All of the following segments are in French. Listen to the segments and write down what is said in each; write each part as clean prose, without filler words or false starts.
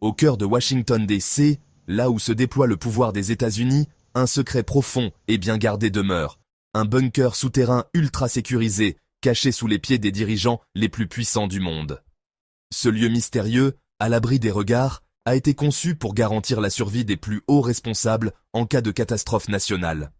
Au cœur de Washington DC, là où se déploie le pouvoir des États-Unis, un secret profond et bien gardé demeure. Un bunker souterrain ultra sécurisé, caché sous les pieds des dirigeants les plus puissants du monde. Ce lieu mystérieux, à l'abri des regards, a été conçu pour garantir la survie des plus hauts responsables en cas de catastrophe nationale.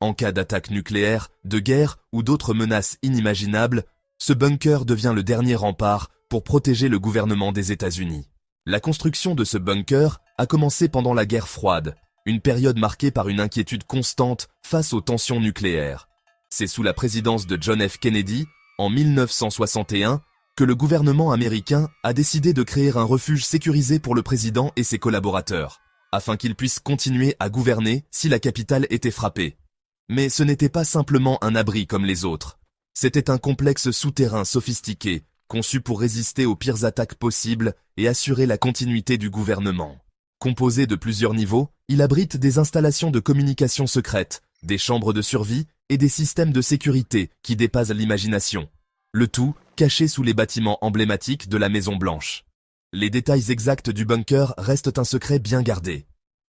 En cas d'attaque nucléaire, de guerre ou d'autres menaces inimaginables, ce bunker devient le dernier rempart pour protéger le gouvernement des États-Unis. La construction de ce bunker a commencé pendant la guerre froide, une période marquée par une inquiétude constante face aux tensions nucléaires. C'est sous la présidence de John F. Kennedy, en 1961, que le gouvernement américain a décidé de créer un refuge sécurisé pour le président et ses collaborateurs, afin qu'ils puissent continuer à gouverner si la capitale était frappée. Mais ce n'était pas simplement un abri comme les autres. C'était un complexe souterrain sophistiqué, conçu pour résister aux pires attaques possibles et assurer la continuité du gouvernement. Composé de plusieurs niveaux, il abrite des installations de communication secrètes, des chambres de survie et des systèmes de sécurité qui dépassent l'imagination. Le tout caché sous les bâtiments emblématiques de la Maison-Blanche. Les détails exacts du bunker restent un secret bien gardé.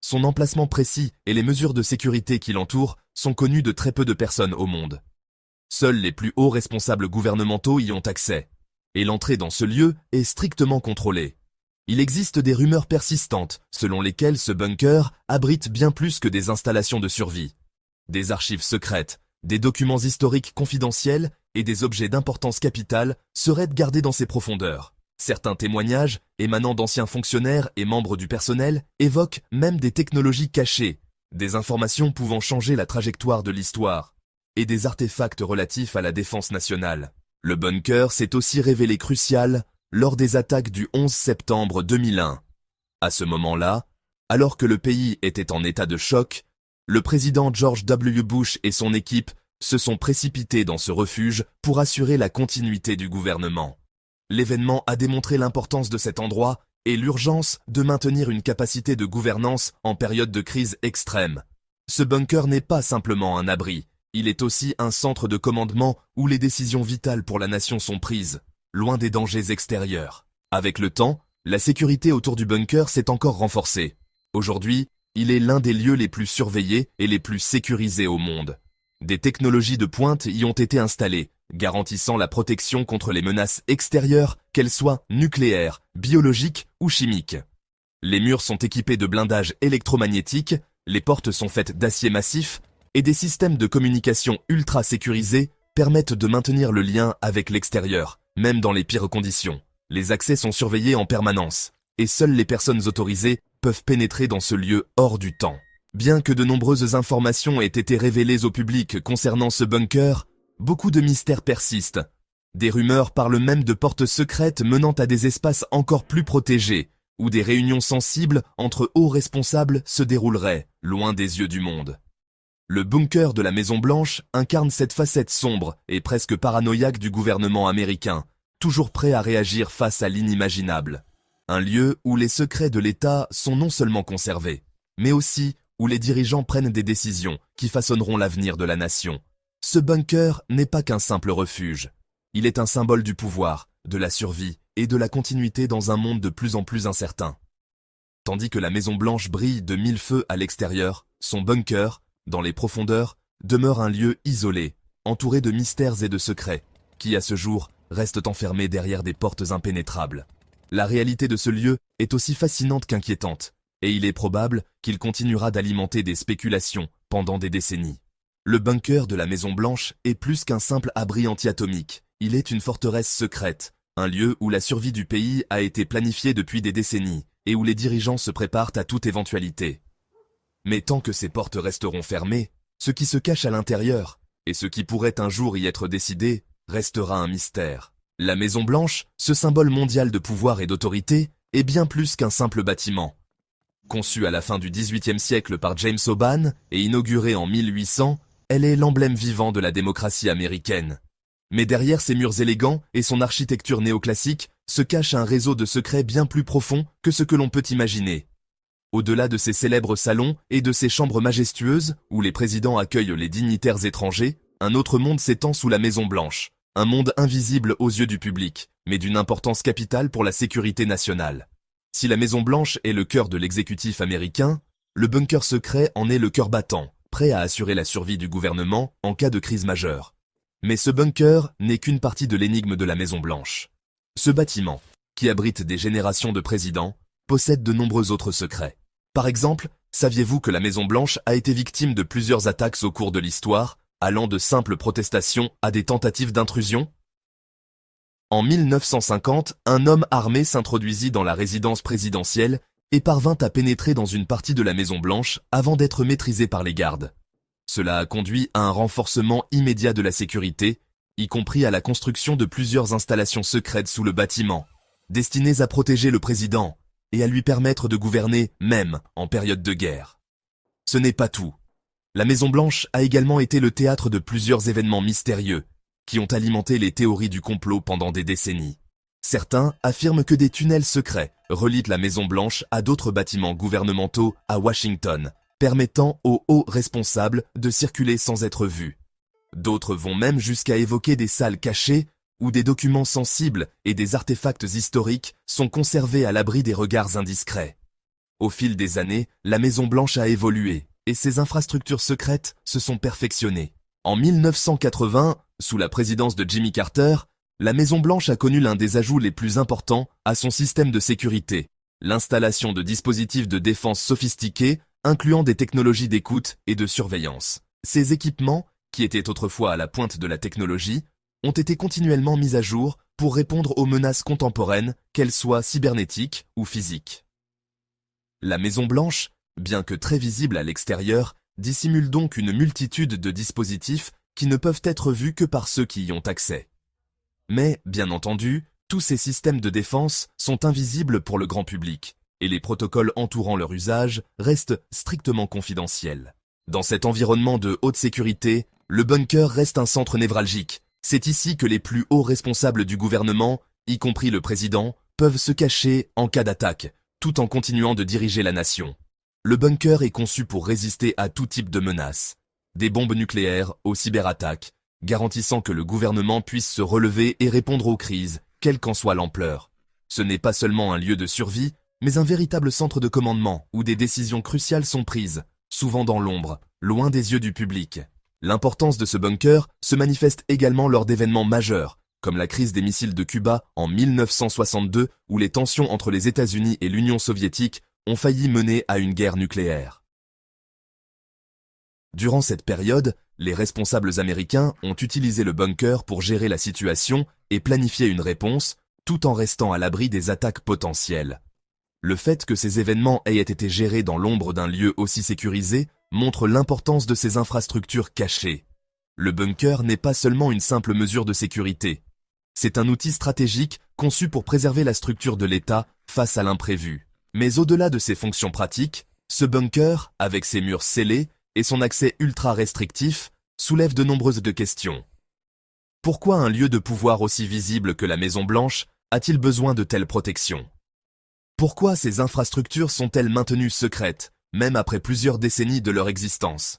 Son emplacement précis et les mesures de sécurité qui l'entourent sont connus de très peu de personnes au monde. Seuls les plus hauts responsables gouvernementaux y ont accès. Et l'entrée dans ce lieu est strictement contrôlée. Il existe des rumeurs persistantes selon lesquelles ce bunker abrite bien plus que des installations de survie. Des archives secrètes, des documents historiques confidentiels et des objets d'importance capitale seraient gardés dans ses profondeurs. Certains témoignages, émanant d'anciens fonctionnaires et membres du personnel, évoquent même des technologies cachées, des informations pouvant changer la trajectoire de l'histoire, et des artefacts relatifs à la défense nationale. Le bunker s'est aussi révélé crucial lors des attaques du 11 septembre 2001. À ce moment-là, alors que le pays était en état de choc, le président George W. Bush et son équipe se sont précipités dans ce refuge pour assurer la continuité du gouvernement. L'événement a démontré l'importance de cet endroit et l'urgence de maintenir une capacité de gouvernance en période de crise extrême. Ce bunker n'est pas simplement un abri, il est aussi un centre de commandement où les décisions vitales pour la nation sont prises, loin des dangers extérieurs. Avec le temps, la sécurité autour du bunker s'est encore renforcée. Aujourd'hui, il est l'un des lieux les plus surveillés et les plus sécurisés au monde. Des technologies de pointe y ont été installées, garantissant la protection contre les menaces extérieures, qu'elles soient nucléaires, biologiques ou chimiques. Les murs sont équipés de blindages électromagnétiques, les portes sont faites d'acier massif, et des systèmes de communication ultra sécurisés permettent de maintenir le lien avec l'extérieur, même dans les pires conditions. Les accès sont surveillés en permanence, et seules les personnes autorisées peuvent pénétrer dans ce lieu hors du temps. Bien que de nombreuses informations aient été révélées au public concernant ce bunker, beaucoup de mystères persistent. Des rumeurs parlent même de portes secrètes menant à des espaces encore plus protégés, où des réunions sensibles entre hauts responsables se dérouleraient, loin des yeux du monde. Le bunker de la Maison-Blanche incarne cette facette sombre et presque paranoïaque du gouvernement américain, toujours prêt à réagir face à l'inimaginable. Un lieu où les secrets de l'État sont non seulement conservés, mais aussi où les dirigeants prennent des décisions qui façonneront l'avenir de la nation. Ce bunker n'est pas qu'un simple refuge. Il est un symbole du pouvoir, de la survie et de la continuité dans un monde de plus en plus incertain. Tandis que la Maison-Blanche brille de mille feux à l'extérieur, son bunker, dans les profondeurs, demeure un lieu isolé, entouré de mystères et de secrets, qui à ce jour restent enfermés derrière des portes impénétrables. La réalité de ce lieu est aussi fascinante qu'inquiétante, et il est probable qu'il continuera d'alimenter des spéculations pendant des décennies. Le bunker de la Maison-Blanche est plus qu'un simple abri anti-atomique, il est une forteresse secrète, un lieu où la survie du pays a été planifiée depuis des décennies, et où les dirigeants se préparent à toute éventualité. Mais tant que ces portes resteront fermées, ce qui se cache à l'intérieur, et ce qui pourrait un jour y être décidé, restera un mystère. La Maison-Blanche, ce symbole mondial de pouvoir et d'autorité, est bien plus qu'un simple bâtiment. Conçue à la fin du XVIIIe siècle par James Hoban et inaugurée en 1800, elle est l'emblème vivant de la démocratie américaine. Mais derrière ses murs élégants et son architecture néoclassique se cache un réseau de secrets bien plus profond que ce que l'on peut imaginer. Au-delà de ses célèbres salons et de ses chambres majestueuses, où les présidents accueillent les dignitaires étrangers, un autre monde s'étend sous la Maison-Blanche. Un monde invisible aux yeux du public, mais d'une importance capitale pour la sécurité nationale. Si la Maison-Blanche est le cœur de l'exécutif américain, le bunker secret en est le cœur battant, prêt à assurer la survie du gouvernement en cas de crise majeure. Mais ce bunker n'est qu'une partie de l'énigme de la Maison-Blanche. Ce bâtiment, qui abrite des générations de présidents, possède de nombreux autres secrets. Par exemple, saviez-vous que la Maison-Blanche a été victime de plusieurs attaques au cours de l'histoire, allant de simples protestations à des tentatives d'intrusion? En 1950, un homme armé s'introduisit dans la résidence présidentielle et parvint à pénétrer dans une partie de la Maison-Blanche avant d'être maîtrisé par les gardes. Cela a conduit à un renforcement immédiat de la sécurité, y compris à la construction de plusieurs installations secrètes sous le bâtiment, destinées à protéger le président et à lui permettre de gouverner même en période de guerre. Ce n'est pas tout. La Maison-Blanche a également été le théâtre de plusieurs événements mystérieux qui ont alimenté les théories du complot pendant des décennies. Certains affirment que des tunnels secrets relient la Maison-Blanche à d'autres bâtiments gouvernementaux à Washington, permettant aux hauts responsables de circuler sans être vus. D'autres vont même jusqu'à évoquer des salles cachées où des documents sensibles et des artefacts historiques sont conservés à l'abri des regards indiscrets. Au fil des années, la Maison-Blanche a évolué et ses infrastructures secrètes se sont perfectionnées. En 1980, sous la présidence de Jimmy Carter, la Maison-Blanche a connu l'un des ajouts les plus importants à son système de sécurité, l'installation de dispositifs de défense sophistiqués, incluant des technologies d'écoute et de surveillance. Ces équipements, qui étaient autrefois à la pointe de la technologie, ont été continuellement mis à jour pour répondre aux menaces contemporaines, qu'elles soient cybernétiques ou physiques. La Maison-Blanche, bien que très visible à l'extérieur, dissimule donc une multitude de dispositifs qui ne peuvent être vus que par ceux qui y ont accès. Mais, bien entendu, tous ces systèmes de défense sont invisibles pour le grand public, et les protocoles entourant leur usage restent strictement confidentiels. Dans cet environnement de haute sécurité, le bunker reste un centre névralgique. C'est ici que les plus hauts responsables du gouvernement, y compris le président, peuvent se cacher en cas d'attaque, tout en continuant de diriger la nation. Le bunker est conçu pour résister à tout type de menaces, des bombes nucléaires aux cyberattaques, garantissant que le gouvernement puisse se relever et répondre aux crises, quelle qu'en soit l'ampleur. Ce n'est pas seulement un lieu de survie, mais un véritable centre de commandement où des décisions cruciales sont prises, souvent dans l'ombre, loin des yeux du public. L'importance de ce bunker se manifeste également lors d'événements majeurs, comme la crise des missiles de Cuba en 1962 où les tensions entre les États-Unis et l'Union soviétique ont failli mener à une guerre nucléaire. Durant cette période, les responsables américains ont utilisé le bunker pour gérer la situation et planifier une réponse, tout en restant à l'abri des attaques potentielles. Le fait que ces événements aient été gérés dans l'ombre d'un lieu aussi sécurisé montre l'importance de ces infrastructures cachées. Le bunker n'est pas seulement une simple mesure de sécurité. C'est un outil stratégique conçu pour préserver la structure de l'État face à l'imprévu. Mais au-delà de ses fonctions pratiques, ce bunker, avec ses murs scellés et son accès ultra restrictif, soulève de nombreuses questions. Pourquoi un lieu de pouvoir aussi visible que la Maison-Blanche a-t-il besoin de telles protections? Pourquoi ces infrastructures sont-elles maintenues secrètes, même après plusieurs décennies de leur existence?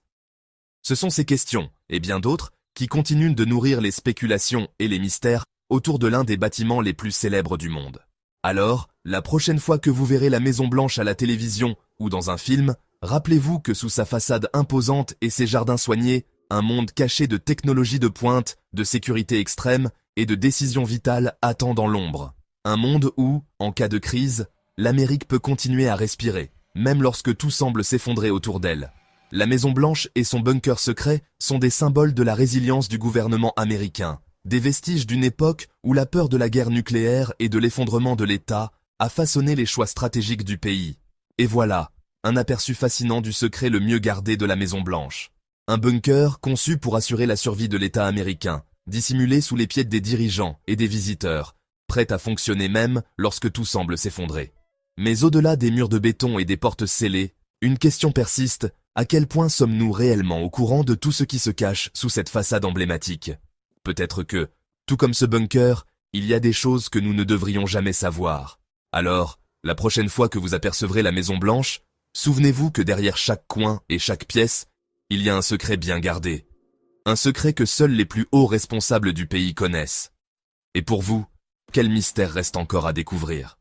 Ce sont ces questions, et bien d'autres, qui continuent de nourrir les spéculations et les mystères autour de l'un des bâtiments les plus célèbres du monde. Alors, la prochaine fois que vous verrez la Maison-Blanche à la télévision ou dans un film, rappelez-vous que sous sa façade imposante et ses jardins soignés, un monde caché de technologies de pointe, de sécurité extrême et de décisions vitales attend dans l'ombre. Un monde où, en cas de crise, l'Amérique peut continuer à respirer, même lorsque tout semble s'effondrer autour d'elle. La Maison-Blanche et son bunker secret sont des symboles de la résilience du gouvernement américain, des vestiges d'une époque où la peur de la guerre nucléaire et de l'effondrement de l'État a façonné les choix stratégiques du pays. Et voilà, un aperçu fascinant du secret le mieux gardé de la Maison-Blanche. Un bunker conçu pour assurer la survie de l'État américain, dissimulé sous les pieds des dirigeants et des visiteurs, prêt à fonctionner même lorsque tout semble s'effondrer. Mais au-delà des murs de béton et des portes scellées, une question persiste: à quel point sommes-nous réellement au courant de tout ce qui se cache sous cette façade emblématique? Peut-être que, tout comme ce bunker, il y a des choses que nous ne devrions jamais savoir. Alors, la prochaine fois que vous apercevrez la Maison-Blanche, souvenez-vous que derrière chaque coin et chaque pièce, il y a un secret bien gardé. Un secret que seuls les plus hauts responsables du pays connaissent. Et pour vous, quel mystère reste encore à découvrir?